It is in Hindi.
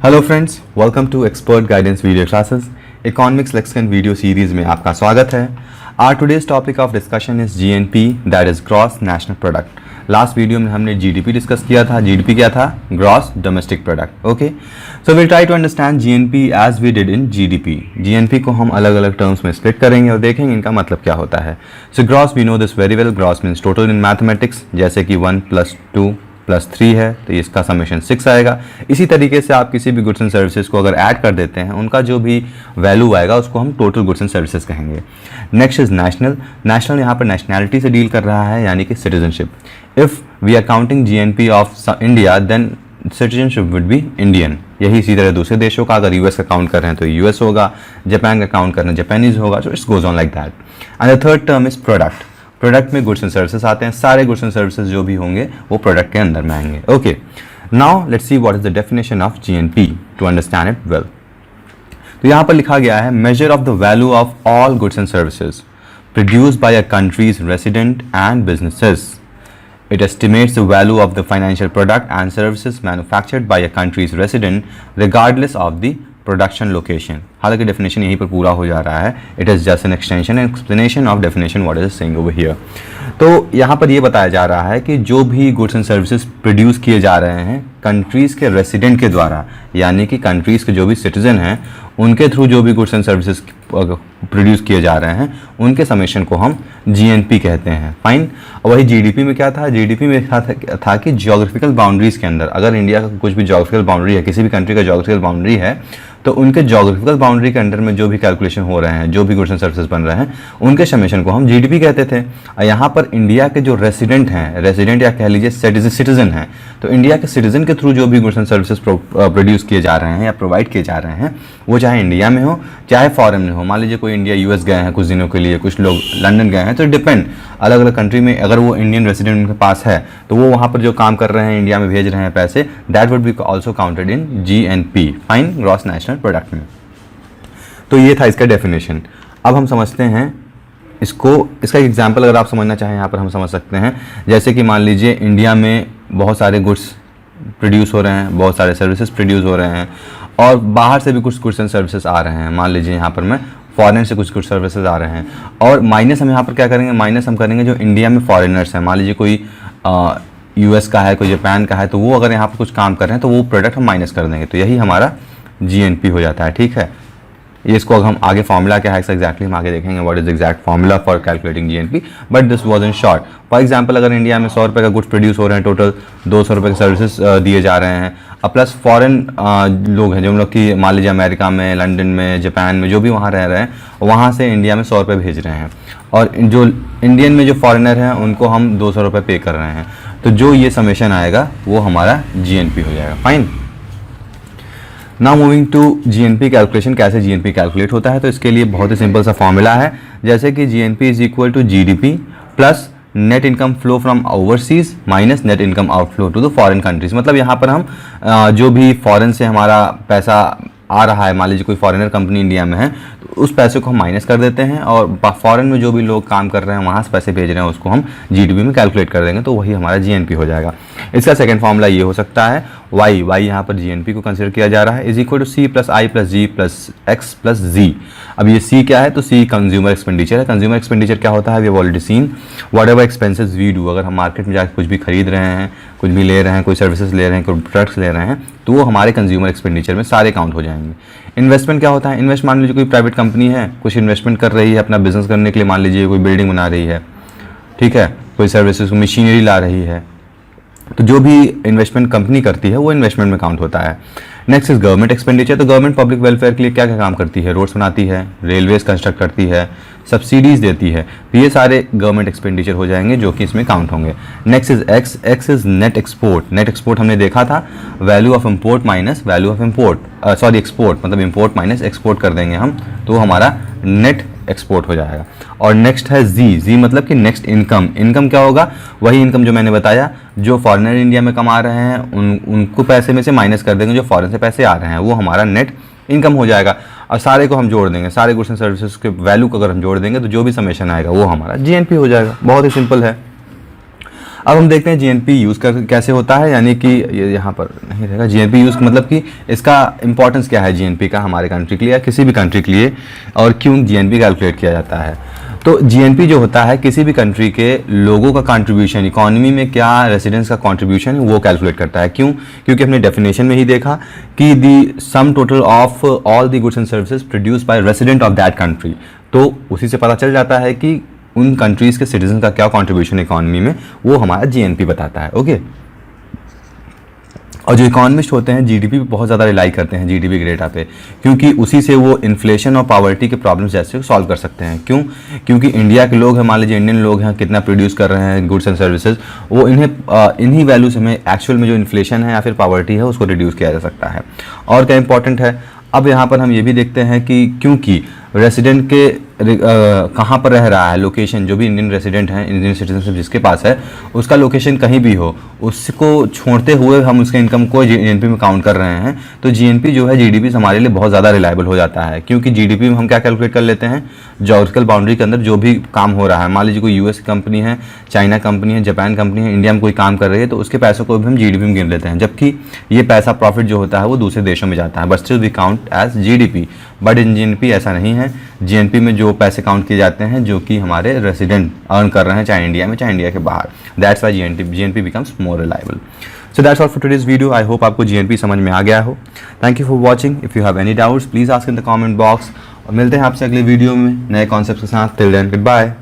Hello friends, welcome to Expert Guidance video classes. Economics lexicon video series में आपका स्वागत है। Our today's topic of discussion is GNP, that is gross national product. Last video में हमने जीडीपी डिस्कस किया था। जीडीपी क्या था? Gross domestic product. Okay, so will try to understand GNP as we did in GDP. GNP को हम अलग अलग टर्म्स में स्प्लिट करेंगे और देखेंगे इनका मतलब क्या होता है। So gross we know this very well. Gross means total in mathematics, जैसे कि 1 + 2 + 3 है तो इसका समेशन 6 आएगा। इसी तरीके से आप किसी भी गुड्स एंड सर्विसेज को अगर ऐड कर देते हैं, उनका जो भी वैल्यू आएगा उसको हम टोटल गुड्स एंड सर्विसेज कहेंगे। Next is national. नेशनल यहाँ पर नेशनैलिटी से डील कर रहा है, यानी कि citizenship. If we are counting GNP of India then citizenship would be Indian. यही इसी तरह दूसरे देशों का, अगर यूएस का काउंट कर रहे हैं तो यूएस होगा, जापान का काउंट कर रहे हैं जापानीज होगा। So it's goes on like that. And the third term is product. Product में गुड्स एंड सर्विसेज आते हैं। सारे गुड्स एंड सर्विसेज जो भी होंगे वो प्रोडक्ट के अंदर में आएंगे। Okay, now let's see what is the definition of GNP to understand it well. तो यहाँ पर लिखा गया है, measure of the value of all goods and services produced by a country's resident and businesses. It estimates the value of the financial product and services manufactured by a country's resident regardless of the production location. हालांकि डेफिनेशन यहीं पर पूरा हो जा रहा है। It is just an extension and explanation of definition what is saying over here. तो यहाँ पर ये बताया जा रहा है कि जो भी गुड्स एंड सर्विसेज प्रोड्यूस किए जा रहे हैं कंट्रीज़ के रेसिडेंट के द्वारा, यानी कि कंट्रीज़ के जो भी सिटीजन हैं उनके थ्रू जो भी गुड्स एंड सर्विसेज प्रोड्यूस किए जा रहे हैं उनके समेशन को हम जीएनपी कहते हैं। फाइन। वही जीडीपी में क्या था? जीडीपी में था कि जियोग्राफिकल बाउंड्रीज़ के अंदर, अगर इंडिया का कुछ भी जियोग्राफिकल बाउंड्री है, किसी भी कंट्री का जियोग्राफिकल बाउंड्री है, तो उनके जियोग्राफिकल बाउंड्री के अंडर में जो भी कैलकुलेशन हो रहे हैं, जो भी गुड्स एंड सर्विसेज बन रहे हैं, उनके समेशन को हम जीडीपी कहते थे। और यहाँ पर इंडिया के जो रेसिडेंट हैं, रेसिडेंट या कह लीजिए सिटीजन हैं, तो इंडिया के सिटीजन के थ्रू जो भी गुड्स एंड सर्विसेज प्रोड्यूस किए जा रहे हैं या प्रोवाइड किए जा रहे हैं, वो चाहे इंडिया में हो चाहे फॉरेन में हो। मान लीजिए कोई इंडिया यूएस गए हैं कुछ दिनों के लिए, कुछ लोग लंदन गए हैं, तो डिपेंड अलग अलग कंट्री में अगर वो इंडियन रेसिडेंट उनके पास है तो वो वहाँ पर जो काम कर रहे हैं इंडिया में भेज रहे हैं पैसे, that would be also counted in GNP, fine, gross national product में। तो ये था इसका डेफिनेशन। अब हम समझते हैं इसको। इसका एग्जाम्पल अगर आप समझना चाहें यहाँ पर हम समझ सकते हैं। जैसे कि मान लीजिए इंडिया में बहुत सारे गुड्स प्रोड्यूस हो रहे हैं, बहुत सारे सर्विसेज प्रोड्यूस हो रहे हैं और बाहर से भी कुछ गुड्स एंड सर्विसेज आ रहे हैं। मान लीजिए यहाँ पर मैं फॉरेन से कुछ गुड्स सर्विसेज आ रहे हैं और माइनस हम यहाँ पर क्या करेंगे? माइनस हम करेंगे जो इंडिया में फॉरेनर्स हैं। मान लीजिए कोई यूएस का है, कोई जापान का है, तो वो अगर यहाँ पर कुछ काम कर रहे हैं तो वो प्रोडक्ट हम माइनस कर देंगे। तो यही हमारा जीएनपी हो जाता है। ठीक है, ये इसको अगर हम आगे फॉर्मूला क्या है एग्जैक्टली हम आगे देखेंगे, what is exact formula for calculating GNP, but this was in short. For example, अगर इंडिया में 100 रुपये का गुड्स प्रोड्यूस हो रहे हैं, टोटल 200 रुपये के सर्विसेज दिए जा रहे हैं, और प्लस फॉरेन लोग हैं जो हम लोग की मान लीजिए अमेरिका में, लंदन में, जापान में, जो भी वहाँ रह रहे हैं, वहाँ से इंडिया में 100 रुपये भेज रहे हैं और जो इंडियन में जो फॉरेनर हैं उनको हम 200 रुपये पे कर रहे हैं। तो जो ये समेशन आएगा वो हमारा जीएनपी हो जाएगा। Fine. Now moving to GNP calculation. कैसे जीएनपी कैलकुलेट होता है? तो इसके लिए बहुत ही सिंपल सा फॉर्मूला है, जैसे कि GNP is equal to GDP plus net income flow from overseas minus net income outflow to the foreign countries. मतलब यहाँ पर हम जो भी फॉरेन से हमारा पैसा आ रहा है, मान लीजिए कोई फॉरेनर कंपनी इंडिया में है, तो उस पैसे को हम माइनस कर देते हैं और फॉरेन में जो भी लोग काम कर रहे हैं वहाँ से पैसे भेज रहे हैं उसको हम जीडीपी में कैलकुलेट कर देंगे, तो वही हमारा जीएनपी हो जाएगा। इसका सेकंड फॉर्मूला ये हो सकता है, वाई यहाँ पर जीएनपी को कंसिडर किया जा रहा है, is equal to C plus I plus G plus X plus G. अब ये सी क्या है? तो सी कंज्यूमर एक्सपेंडिचर है। कंज्यूमर एक्सपेंडिचर क्या होता है? We have already seen. Whatever expenses we do, अगर हम मार्केट में जाकर कुछ भी खरीद रहे हैं, कुछ भी ले रहे हैं, कोई सर्विसेज ले रहे हैं, कोई प्रोडक्ट्स ले रहे हैं, तो वो हमारे कंज्यूमर एक्सपेंडिचर में सारे काउंट हो जाएंगे। इन्वेस्टमेंट क्या होता है? इन्वेस्ट मान लीजिए कोई प्राइवेट कंपनी है, कुछ इन्वेस्टमेंट कर रही है अपना बिजनेस करने के लिए, मान लीजिए कोई बिल्डिंग बना रही है, ठीक है, कोई सर्विसेज मशीनरी ला रही है, तो जो भी इन्वेस्टमेंट कंपनी करती है वो इन्वेस्टमेंट में काउंट होता है। Next is government expenditure. तो गवर्नमेंट पब्लिक वेलफेयर के लिए क्या क्या काम करती है? रोड्स बनाती है, रेलवेज कंस्ट्रक्ट करती है, सब्सिडीज देती है, तो ये सारे गवर्नमेंट एक्सपेंडिचर हो जाएंगे जो कि इसमें काउंट होंगे। Next is x. X is net export. Net export हमने देखा था, value of import minus value of import, sorry export, मतलब इम्पोर्ट माइनस एक्सपोर्ट कर देंगे हम, तो हमारा नेट एक्सपोर्ट हो जाएगा। और नेक्स्ट है जी। जी मतलब कि नेक्स्ट इनकम। इनकम क्या होगा? वही इनकम जो मैंने बताया, जो फॉरेनर इंडिया में कमा रहे हैं उनको पैसे में से माइनस कर देंगे जो फॉरेन से पैसे आ रहे हैं, वो हमारा नेट इनकम हो जाएगा। और सारे को हम जोड़ देंगे, सारे गुड्स एंड सर्विसेज के वैल्यू को अगर हम जोड़ देंगे तो जो भी समेशन आएगा वो हमारा जीएनपी हो जाएगा। बहुत ही सिंपल है। अब हम देखते हैं जीएनपी यूज़ कर कैसे होता है, यानी कि ये यहाँ पर नहीं रहेगा। जीएनपी यूज़ मतलब कि इसका इंपॉर्टेंस क्या है जीएनपी का हमारे कंट्री के लिए या किसी भी कंट्री के लिए, और क्यों जीएनपी कैलकुलेट किया जाता है। तो जीएनपी जो होता है किसी भी कंट्री के लोगों का कंट्रीब्यूशन, इकोनॉमी में क्या रेसिडेंट्स का कंट्रीब्यूशन वो कैलकुलेट करता है। क्यों? क्योंकि हमने डेफिनेशन में ही देखा कि the sum total of all the goods and services produce by resident of that country. तो उसी से पता चल जाता है कि उन कंट्रीज़ के सिटीजन का क्या कंट्रीब्यूशन इकोनॉमी में, वो हमारा जीएनपी बताता है। ओके। और जो इकोनॉमिस्ट होते हैं जीडीपी पे बहुत ज़्यादा रिलाई करते हैं, जीडीपी के डेटा पे, क्योंकि उसी से वो इन्फ्लेशन और पॉवर्टी के प्रॉब्लम्स जैसे सॉल्व कर सकते हैं। क्यों? क्योंकि इंडिया के लोग हैं, मान लीजिए इंडियन लोग हैं, कितना प्रोड्यूस कर रहे हैं गुड्स एंड सर्विसेज, वो इन्हीं वैल्यू से हमें एक्चुअल में जो इन्फ्लेशन है या फिर पॉवर्टी है उसको रिड्यूस किया जा सकता है। और क्या इंपॉर्टेंट है, अब यहाँ पर हम ये भी देखते हैं कि क्योंकि रेसिडेंट के कहाँ पर रह रहा है, लोकेशन, जो भी इंडियन रेसिडेंट हैं, इंडियन सिटीजनशिप जिसके पास है, उसका लोकेशन कहीं भी हो, उसको छोड़ते हुए हम उसके इनकम को जीएनपी में काउंट कर रहे हैं। तो जीएनपी जो है जीडीपी से हमारे लिए बहुत ज़्यादा रिलायबल हो जाता है, क्योंकि जीडीपी में हम क्या कैलकुलेट कर लेते हैं, ज्योग्राफिकल बाउंड्री के अंदर जो भी काम हो रहा है। मान लीजिए कोई यूएस कंपनी है, चाइना कंपनी है, जापान कंपनी है, इंडिया में कोई काम कर रही है, तो उसके पैसों को भी हम जीडीपी में गिन लेते हैं, जबकि ये पैसा प्रॉफिट जो होता है वो दूसरे देशों में जाता है, but still we count as GDP. But in GNP ऐसा नहीं है। जीएनपी में जो पैसे काउंट किए जाते हैं जो कि हमारे रेसिडेंट अर्न कर रहे हैं, चाहे इंडिया में चाहे इंडिया के बाहर। That's why GNP becomes more reliable. So that's all for today's video. I hope आपको जीएनपी समझ में आ गया हो। Thank you for watching. If you have any doubts please ask in the comment box, और मिलते हैं आपसे अगले वीडियो में नए कॉन्सेप्ट के साथ। Till then good bye.